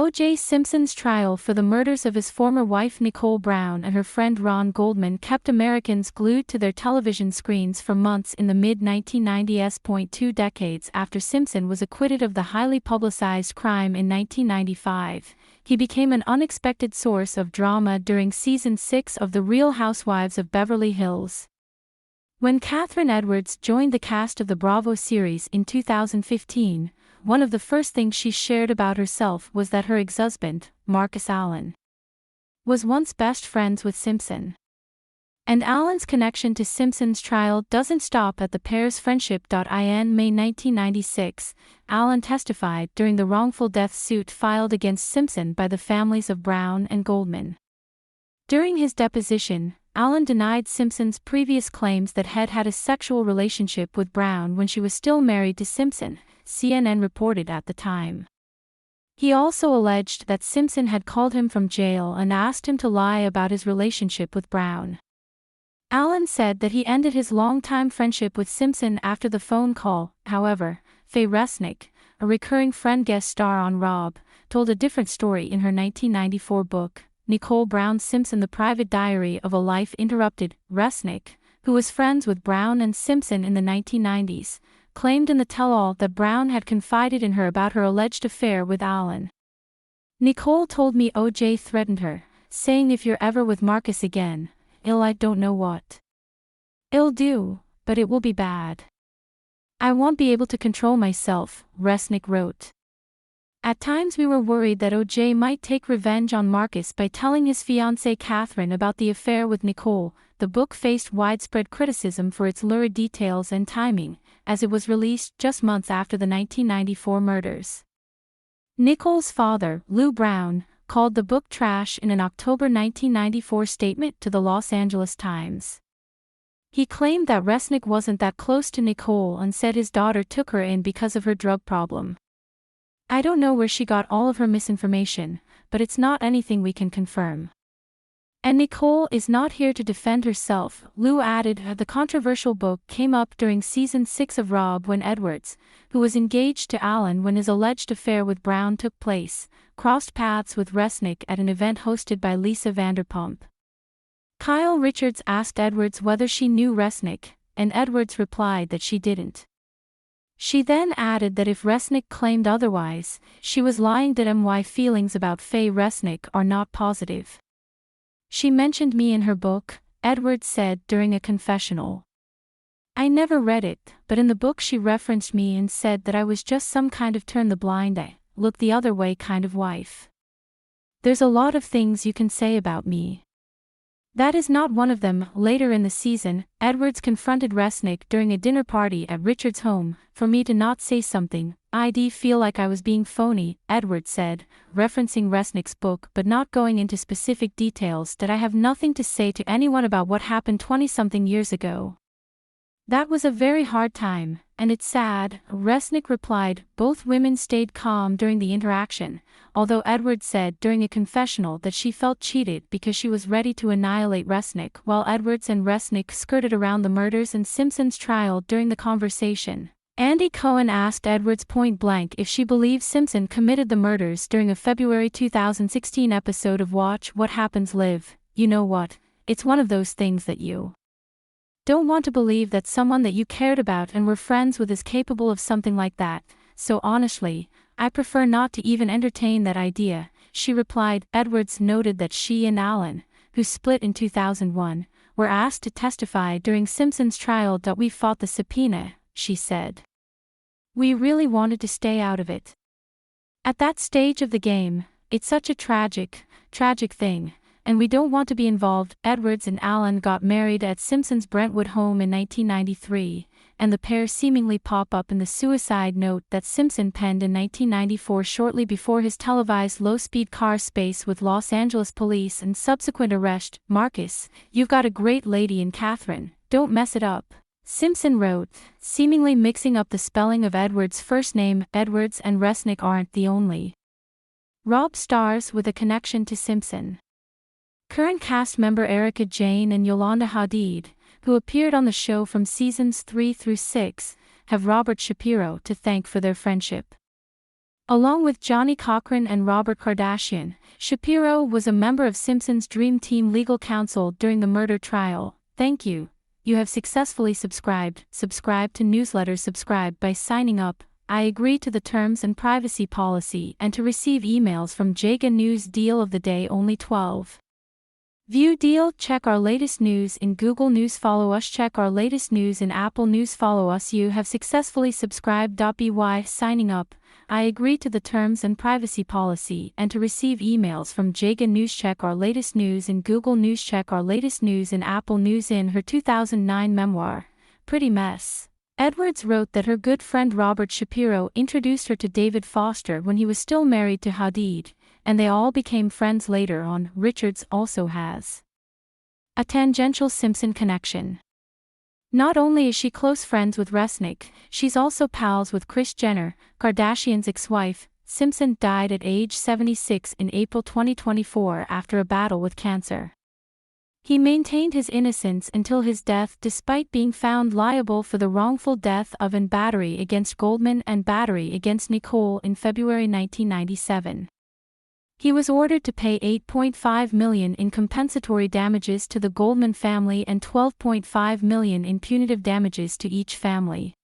O.J. Simpson's trial for the murders of his former wife Nicole Brown and her friend Ron Goldman kept Americans glued to their television screens for months in the mid-1990s. 2 decades after Simpson was acquitted of the highly publicized crime in 1995, he became an unexpected source of drama during Season 6 of The Real Housewives of Beverly Hills. When Catherine Edwards joined the cast of the Bravo series in 2015, one of the first things she shared about herself was that her ex-husband, Marcus Allen, was once best friends with Simpson. And Allen's connection to Simpson's trial doesn't stop at the pair's friendship. In May 1996, Allen testified during the wrongful death suit filed against Simpson by the families of Brown and Goldman. During his deposition, Allen denied Simpson's previous claims that Head had a sexual relationship with Brown when she was still married to Simpson, CNN reported at the time. He also alleged that Simpson had called him from jail and asked him to lie about his relationship with Brown. Allen said that he ended his longtime friendship with Simpson after the phone call. However, Faye Resnick, a recurring friend guest star on Rob, told a different story in her 1994 book, Nicole Brown's Simpson: The Private Diary of a Life Interrupted. Resnick, who was friends with Brown and Simpson in the 1990s, claimed in the tell-all that Brown had confided in her about her alleged affair with Allen. Nicole told me O.J. threatened her, saying if you're ever with Marcus again, I don't know what I'll do, but it will be bad. I won't be able to control myself, Resnick wrote. At times we were worried that O.J. might take revenge on Marcus by telling his fiancée Catherine about the affair with Nicole. The book faced widespread criticism for its lurid details and timing, as it was released just months after the 1994 murders. Nicole's father, Lou Brown, called the book trash in an October 1994 statement to the Los Angeles Times. He claimed that Resnick wasn't that close to Nicole and said his daughter took her in because of her drug problem. I don't know where she got all of her misinformation, but it's not anything we can confirm. And Nicole is not here to defend herself, Lou added. The controversial book came up during Season 6 of Rob when Edwards, who was engaged to Allen when his alleged affair with Brown took place, crossed paths with Resnick at an event hosted by Lisa Vanderpump. Kyle Richards asked Edwards whether she knew Resnick, and Edwards replied that she didn't. She then added that if Resnick claimed otherwise, she was lying. My feelings about Faye Resnick are not positive. She mentioned me in her book, Edwards said during a confessional. I never read it, but in the book she referenced me and said that I was just some kind of turn the blind eye, look the other way kind of wife. There's a lot of things you can say about me. That is not one of them. Later in the season, Edwards confronted Resnick during a dinner party at Richards' home. For me to not say something, I'd feel like I was being phony, Edwards said, referencing Resnick's book but not going into specific details. That I have nothing to say to anyone about what happened 20-something years ago. That was a very hard time, and it's sad, Resnick replied. Both women stayed calm during the interaction, although Edwards said during a confessional that she felt cheated because she was ready to annihilate Resnick. While Edwards and Resnick skirted around the murders and Simpson's trial during the conversation, Andy Cohen asked Edwards point-blank if she believed Simpson committed the murders during a February 2016 episode of Watch What Happens Live. You know what, it's one of those things that you don't want to believe that someone that you cared about and were friends with is capable of something like that, so honestly, I prefer not to even entertain that idea, she replied. Edwards noted that she and Allen, who split in 2001, were asked to testify during Simpson's trial. We fought the subpoena, she said. We really wanted to stay out of it. At that stage of the game, it's such a tragic thing, and we don't want to be involved. Edwards and Allen got married at Simpson's Brentwood home in 1993, and the pair seemingly pop up in the suicide note that Simpson penned in 1994 shortly before his televised low-speed car chase with Los Angeles police and subsequent arrest. Marcus, you've got a great lady in Catherine, don't mess it up, Simpson wrote, seemingly mixing up the spelling of Edwards' first name. Edwards and Resnick aren't the only Rob stars with a connection to Simpson. Current cast member Erika Jayne and Yolanda Hadid, who appeared on the show from seasons 3 through 6, have Robert Shapiro to thank for their friendship. Along with Johnny Cochran and Robert Kardashian, Shapiro was a member of Simpson's Dream Team legal counsel during the murder trial. Thank you. You have successfully subscribed. Subscribe to newsletters. Subscribe by signing up. I agree to the terms and privacy policy and to receive emails from Jaga News. Deal of the day only 12. View deal. Check our latest news in Google News. Follow us. Check our latest news in Apple News. Follow us. You have successfully subscribed. By signing up, I agree to the terms and privacy policy and to receive emails from Jaga News. Check our latest news in Google News. Check our latest news in Apple News. In her 2009 memoir, Pretty Mess, Edwards wrote that her good friend Robert Shapiro introduced her to David Foster when he was still married to Hadid, and they all became friends later on. Richards also has a tangential Simpson connection. Not only is she close friends with Resnick, she's also pals with Kris Jenner, Kardashian's ex-wife. Simpson died at age 76 in April 2024 after a battle with cancer. He maintained his innocence until his death despite being found liable for the wrongful death of and battery against Goldman and battery against Nicole in February 1997. He was ordered to pay $8.5 million in compensatory damages to the Goldman family and $12.5 million in punitive damages to each family.